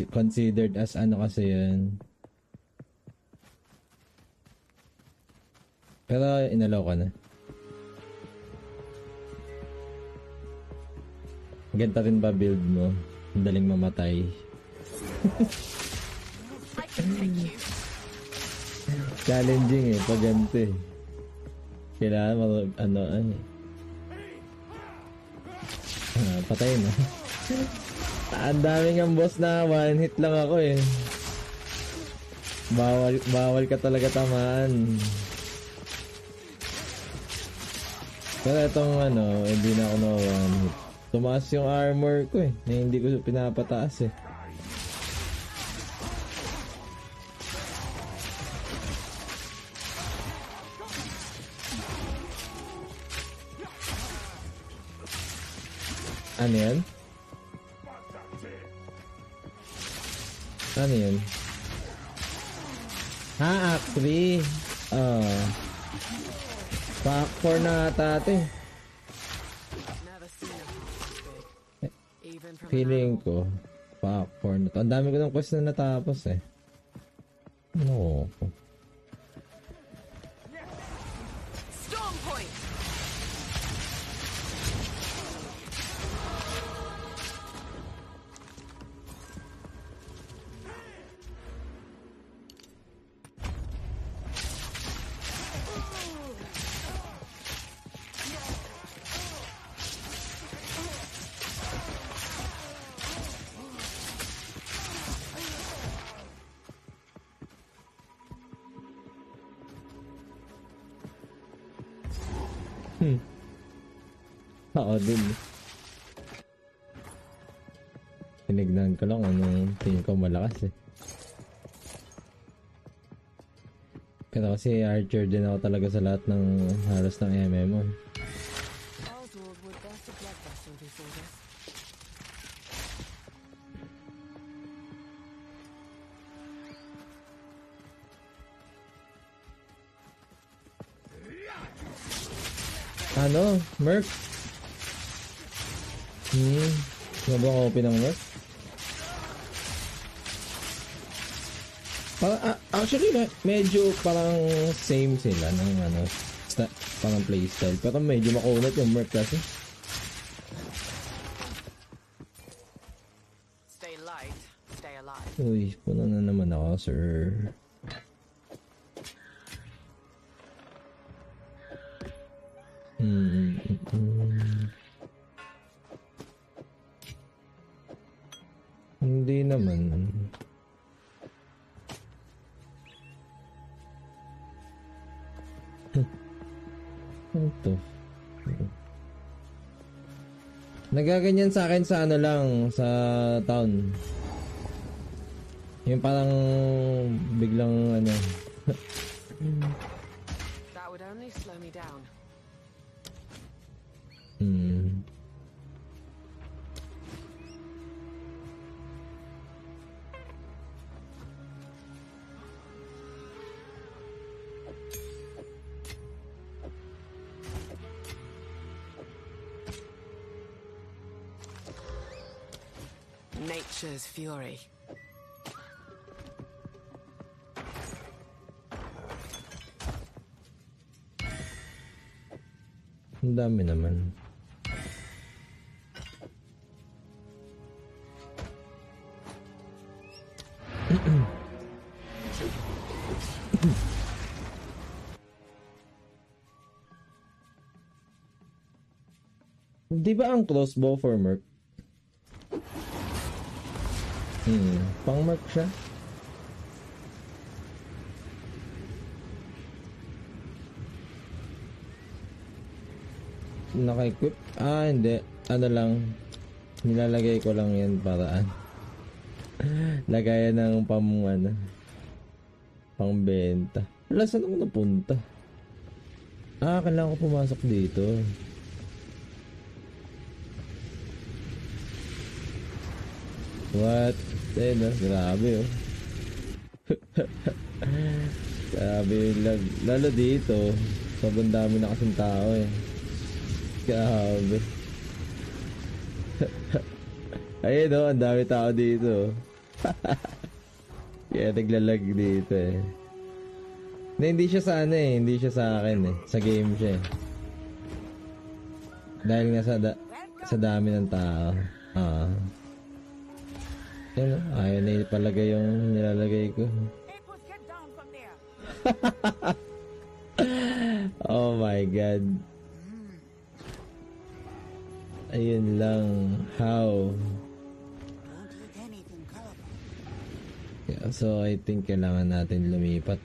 considered as ano kasi yun. Pero inalaw ka na. Ganda rin ba build mo? Daling mamatay. Challenging eh, pag ganito eh. Kailangan patay na. Ang daming ang boss na one hit lang ako eh. Bawal ka talaga tamaan. Pero itong hindi na ako na one hit. Tumaas yung armor ko eh, na hindi ko pinapataas eh. Ano yan? Ano yan? Actually. Pack 4 na ata ito eh. Feeling ko, pack 4 na to. Ang dami ko ng quest na natapos eh. No. Storm point. Oo din. Tinignan ko lang anong tingin ko malakas eh. Pero kasi archer din ako talaga sa lahat ng halos ng MMO. Ano? Merc? Sobrang OP ng Merc? Actually, medyo parang same sila ng parang playstyle. Pero medyo makunat yung Merc kasi. Stay light, stay alive. Uy, puno na naman ako, sir. Hindi naman. Ito. Nagaganyan sa akin sa lang, sa town. Yung parang biglang That would only slow me down. Nature's fury. Ang dami naman. Di ba ang crossbow for Merc? Pang Merc siya? Naka-equip? Hindi. Ano lang. Nilalagay ko lang yan para lagayan ng pang-benta. Wala, saan ako napunta? Kailangan ko pumasok dito. What? Grabe oh. Grabe yung lag. Lalo dito. Sobrang dami na kasing tao eh. Grabe. Ayun oh, ang dami tao dito. Kaya naglalag dito eh. Hindi siya sa ano eh. Hindi siya sa akin eh. Sa game siya eh. Dahil nga sa dami ng tao. Yun, ayaw na ipalagay yung nilalagay ko. Oh my god. Ayun lang. How? Yeah, so I think kailangan natin lumipat.